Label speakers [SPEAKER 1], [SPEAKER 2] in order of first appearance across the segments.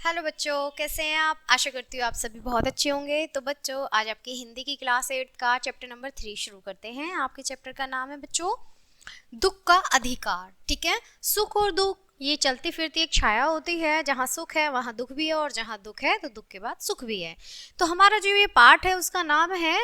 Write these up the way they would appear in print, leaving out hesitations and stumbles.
[SPEAKER 1] Hello बच्चों, कैसे हैं आप। आशा करती हूँ आप सभी बहुत अच्छे होंगे। तो बच्चों, आज आपकी हिंदी की क्लास 8 का चैप्टर नंबर 3 शुरू करते हैं। आपके चैप्टर का नाम है बच्चों दुख का अधिकार। ठीक है, सुख और दुख ये चलती फिरती एक छाया होती है। जहाँ सुख है वहाँ दुख भी है, और जहाँ दुख है तो दुख के बाद सुख भी है। तो हमारा जो ये पाठ है उसका नाम है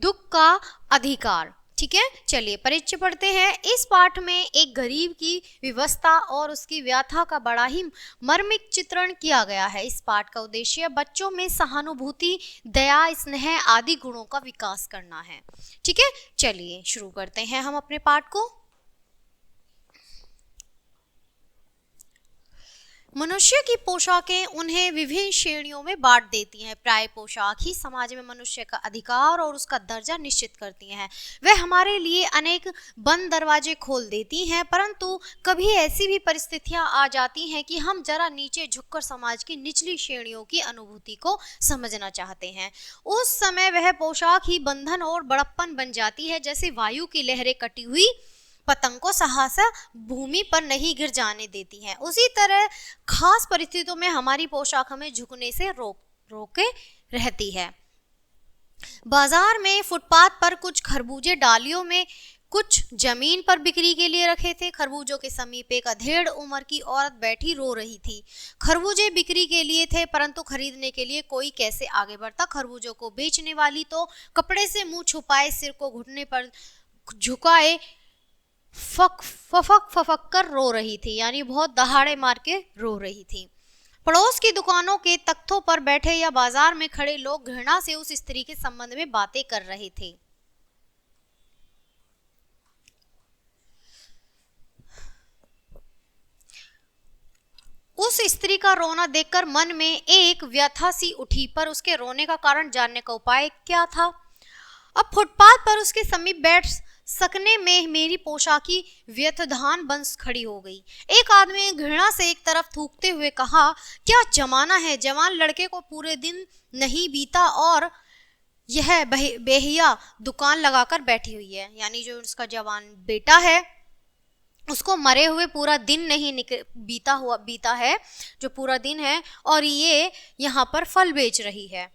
[SPEAKER 1] दुख का अधिकार। ठीक है, चलिए परिचय पढ़ते हैं। इस पाठ में एक गरीब की विवशता और उसकी व्यथा का बड़ा ही मर्मिक चित्रण किया गया है। इस पाठ का उद्देश्य बच्चों में सहानुभूति, दया, स्नेह आदि गुणों का विकास करना है। ठीक है, चलिए शुरू करते हैं हम अपने पाठ को। मनुष्य की पोशाकें उन्हें विभिन्न श्रेणियों में बांट देती हैं। प्राय पोशाक ही समाज में मनुष्य का अधिकार और उसका दर्जा निश्चित करती हैं। वह हमारे लिए अनेक बंद दरवाजे खोल देती हैं, परंतु कभी ऐसी भी परिस्थितियां आ जाती हैं कि हम जरा नीचे झुककर समाज की निचली श्रेणियों की अनुभूति को समझना चाहते हैं। उस समय वह पोशाक ही बंधन और बड़प्पन बन जाती है, जैसे वायु की लहरें कटी हुई पतंग को सहसा भूमि पर नहीं गिर जाने देती हैं। उसी तरह खास परिस्थितियों में हमारी पोशाक हमें झुकने से रोके रहती है। बाजार में फुटपाथ पर कुछ खरबूजे डालियों में कुछ जमीन पर बिक्री के लिए रखे थे। खरबूजों के समीप एक अधेड़ उम्र की औरत बैठी रो रही थी। खरबूजे बिक्री के लिए थे, परंतु खरीदने के लिए कोई कैसे आगे बढ़ता। खरबूजों को बेचने वाली तो कपड़े से मुंह छुपाए, सिर को घुटने पर झुकाए फफक कर रो रही थी, यानी बहुत दहाड़े मार के रो रही थी। पड़ोस की दुकानों के तख्तों पर बैठे या बाजार में खड़े लोग घृणा से उस स्त्री के संबंध में बातें कर रहे थे। उस स्त्री का रोना देखकर मन में एक व्यथा सी उठी, पर उसके रोने का कारण जानने का उपाय क्या था। अब फुटपाथ पर उसके समीप बैठ सकने में मेरी पोशाकी व्यथधान बन खड़ी हो गई। एक आदमी ने घृणा से एक तरफ थूकते हुए कहा, क्या जमाना है, जवान लड़के को पूरे दिन नहीं बीता और यह बेहिया दुकान लगाकर बैठी हुई है। यानी जो उसका जवान बेटा है उसको मरे हुए पूरा दिन नहीं बीता है, जो पूरा दिन है, और ये यहाँ पर फल बेच रही है।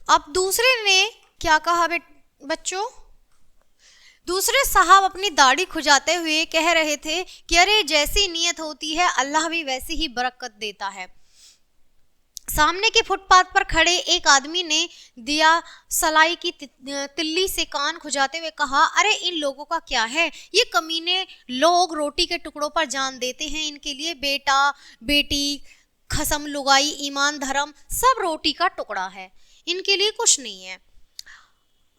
[SPEAKER 1] अब दूसरे ने क्या कहा बच्चों, दूसरे साहब अपनी दाढ़ी खुजाते हुए कह रहे थे कि अरे जैसी नीयत होती है अल्लाह भी वैसी ही बरकत देता है। सामने के फुटपाथ पर खड़े एक आदमी ने दिया सलाई की तिल्ली से कान खुजाते हुए कहा, अरे इन लोगों का क्या है, ये कमीने लोग रोटी के टुकड़ों पर जान देते हैं। इनके लिए बेटा बेटी, खसम लुगाई, ईमान धर्म सब रोटी का टुकड़ा है, इनके लिए कुछ नहीं है।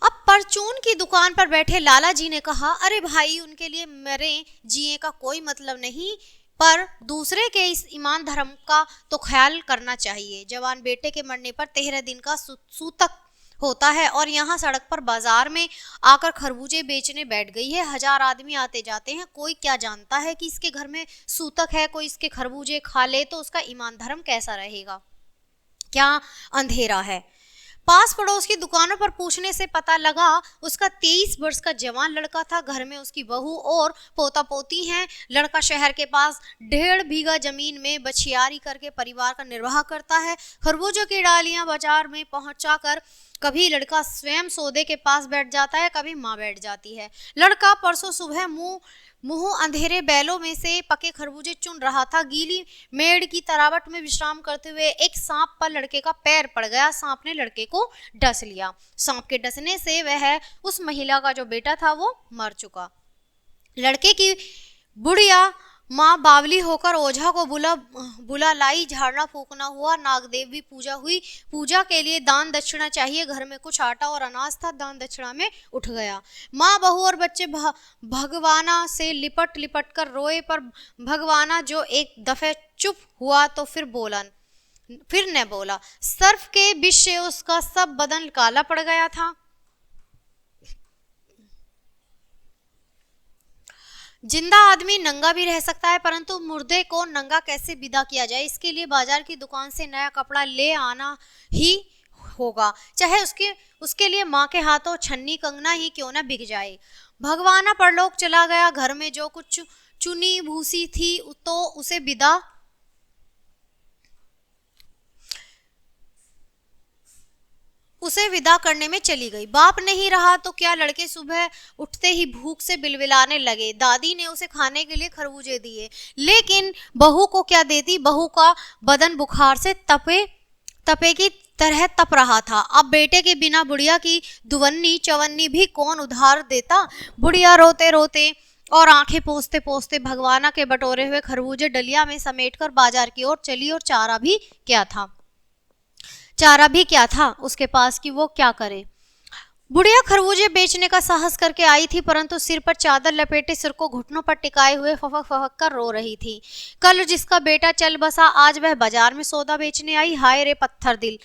[SPEAKER 1] अब परचून की दुकान पर बैठे लाला जी ने कहा, अरे भाई उनके लिए मरे जिए का कोई मतलब नहीं, पर दूसरे के इस ईमान धर्म का तो ख्याल करना चाहिए। जवान बेटे के मरने पर 13 दिन का सूतक होता है, और यहाँ सड़क पर बाजार में आकर खरबूजे बेचने बैठ गई है। 1000 आदमी आते जाते हैं, कोई क्या जानता है कि इसके घर में सूतक है। कोई इसके खरबूजे खा ले तो उसका ईमान धर्म कैसा रहेगा, क्या अंधेरा है। पास पड़ोस की दुकानों पर पूछने से पता लगा उसका 23 वर्ष का जवान लड़का था। घर में उसकी बहू और पोता पोती हैं। लड़का शहर के पास 1.5 बीघा जमीन में बछियारी करके परिवार का निर्वाह करता है। खरबूजों की डालियां बाजार में पहुंचाकर कभी लड़का स्वयं सौदे के पास बैठ जाता है, कभी माँ बैठ जाती है। लड़का परसों सुबह मुंह अंधेरे बैलों में से पके खरबूजे चुन रहा था। गीली मेड़ की तरावट में विश्राम करते हुए एक सांप पर लड़के का पैर पड़ गया। सांप ने लड़के को डस लिया। सांप के डसने से वह उस महिला का जो बेटा था वो मर चुका। लड़के की बुढ़िया माँ बावली होकर ओझा को बुला लाई। झाड़ना फूकना हुआ, नागदेव भी पूजा हुई। पूजा के लिए दान दक्षिणा चाहिए। घर में कुछ आटा और अनाज था, दान दक्षिणा में उठ गया। माँ बहू और बच्चे भगवाना से लिपट लिपट कर रोए, पर भगवाना जो एक दफे चुप हुआ तो फिर न बोला। सर्फ के विष से उसका सब बदन काला पड़ गया था। जिंदा आदमी नंगा भी रह सकता है, परंतु मुर्दे को नंगा कैसे विदा किया जाए, इसके लिए बाजार की दुकान से नया कपड़ा ले आना ही होगा, चाहे उसके लिए माँ के हाथों छन्नी कंगना ही क्यों न बिक जाए। भगवाना परलोक चला गया। घर में जो कुछ चुनी भूसी थी तो उसे विदा करने में चली गई। बाप नहीं रहा तो क्या, लड़के सुबह उठते ही भूख से बिलबिलाने लगे। दादी ने उसे खाने के लिए खरबूजे दिए, लेकिन बहू को क्या देती। बहू का बदन बुखार से तपे की तरह तप रहा था। अब बेटे के बिना बुढ़िया की दुवन्नी चवन्नी भी कौन उधार देता। बुढ़िया रोते रोते और आंखें पोंछते पोंछते भगवाना के बटोरे हुए खरबूजे डलिया में समेटकर बाजार की ओर चली। और चारा भी क्या था उसके पास कि वो क्या करे। बुढ़िया खरबूजे बेचने का साहस करके आई थी, परंतु सिर पर चादर लपेटे, सिर को घुटनों पर टिकाए हुए फफक फफक कर रो रही थी। कल जिसका बेटा चल बसा, आज वह बाजार में सौदा बेचने आई। हाय रे पत्थर दिल।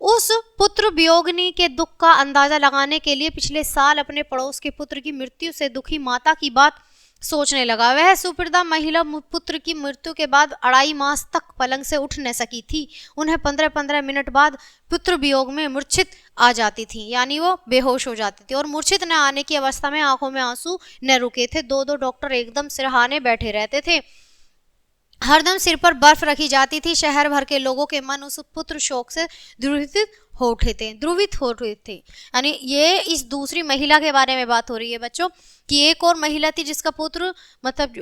[SPEAKER 1] उस पुत्र वियोगिनी के दुख का अंदाजा लगाने के लिए पिछले साल अपने पड़ोस के पुत्र की मृत्यु से दुखी माता की बात सोचने लगा। वह सुपुर्दा महिला पुत्र की मृत्यु के बाद 2.5 मास तक पलंग से उठ न सकी थी। उन्हें 15-15 मिनट बाद पुत्र वियोग में मूर्छित आ जाती थी, यानी वो बेहोश हो जाती थी। और मूर्छित न आने की अवस्था में आंखों में आंसू न रुके थे। 2-2 डॉक्टर एकदम सिरहाने बैठे रहते थे। हरदम सिर पर बर्फ रखी जाती थी। शहर भर के लोगों के मन उस पुत्र शोक से ध्रुवित हो उठे थे। यानी ये इस दूसरी महिला के बारे में बात हो रही है बच्चों, कि एक और महिला थी जिसका पुत्र मतलब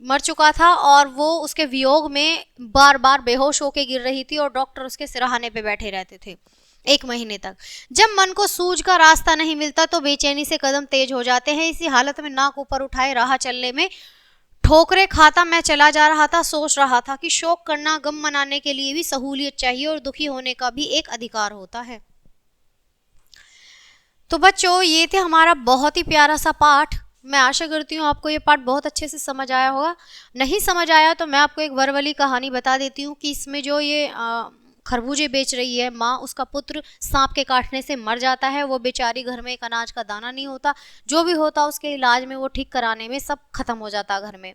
[SPEAKER 1] मर चुका था और वो उसके वियोग में बार बार बेहोश होके गिर रही थी और डॉक्टर उसके सिरहाने पे बैठे रहते थे 1 महीने तक। जब मन को सूझ का रास्ता नहीं मिलता तो बेचैनी से कदम तेज हो जाते हैं। इसी हालत में नाक ऊपर उठाए राह चलने में ठोकरे खाता मैं चला जा रहा था। सोच रहा था कि शोक करना, गम मनाने के लिए भी सहूलियत चाहिए और दुखी होने का भी एक अधिकार होता है। तो बच्चों ये थे हमारा बहुत ही प्यारा सा पाठ। मैं आशा करती हूँ आपको ये पाठ बहुत अच्छे से समझ आया होगा। नहीं समझ आया तो मैं आपको एक वरवली कहानी बता देती हूँ कि इसमें जो ये खरबूजे बेच रही है माँ, उसका पुत्र सांप के काटने से मर जाता है। वो बेचारी, घर में एक अनाज का दाना नहीं होता, जो भी होता उसके इलाज में, वो ठीक कराने में सब खत्म हो जाता घर में।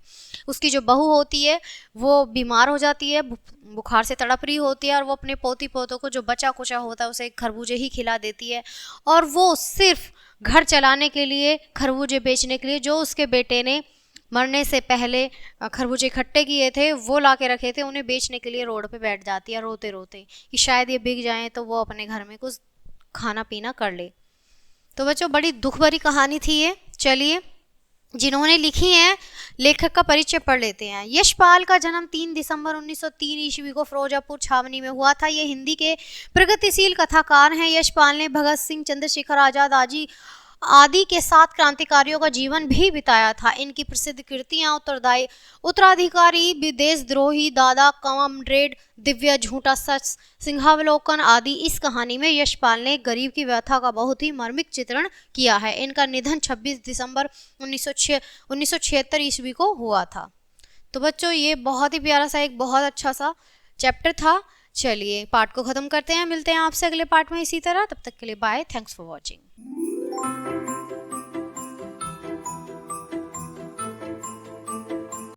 [SPEAKER 1] उसकी जो बहू होती है वो बीमार हो जाती है, बुखार से तड़प रही होती है और वो अपने पोती पोतों को जो बचा कुचा होता है उसे खरबूजे ही खिला देती है। और वो सिर्फ घर चलाने के लिए, खरबूजे बेचने के लिए, जो उसके बेटे ने मरने से पहले खरबूजे इकट्ठे किए थे वो ला के रखे थे, उन्हें बेचने के लिए रोड पे बैठ जाती है रोते रोते कि शायद ये बिक जाएं तो वो अपने घर में कुछ खाना पीना कर ले। तो बच्चों बड़ी दुख भरी कहानी थी ये। चलिए जिन्होंने लिखी है लेखक का परिचय पढ़ लेते हैं। यशपाल का जन्म 3 दिसंबर 1903 ईस्वी को फिरोजापुर छावनी में हुआ था। ये हिंदी के प्रगतिशील कथाकार हैं। यशपाल ने भगत सिंह, चंद्रशेखर आजाद आदि के 7 क्रांतिकारियों का जीवन भी बिताया था। इनकी प्रसिद्ध कृतियां उत्तराधिकारी, विदेशद्रोही, दादा, कॉमरेड, दिव्य, झूठा सच, सिंहावलोकन आदि। इस कहानी में यशपाल ने गरीब की व्यथा का बहुत ही मार्मिक चित्रण किया है। इनका निधन 26 दिसंबर 1976 ईस्वी को हुआ था। तो बच्चों ये बहुत ही प्यारा सा, एक बहुत अच्छा सा चैप्टर था। चलिए पाठ को खत्म करते हैं, मिलते हैं आपसे अगले पार्ट में इसी तरह। तब तक के लिए बाय, थैंक्स फॉर वॉचिंग।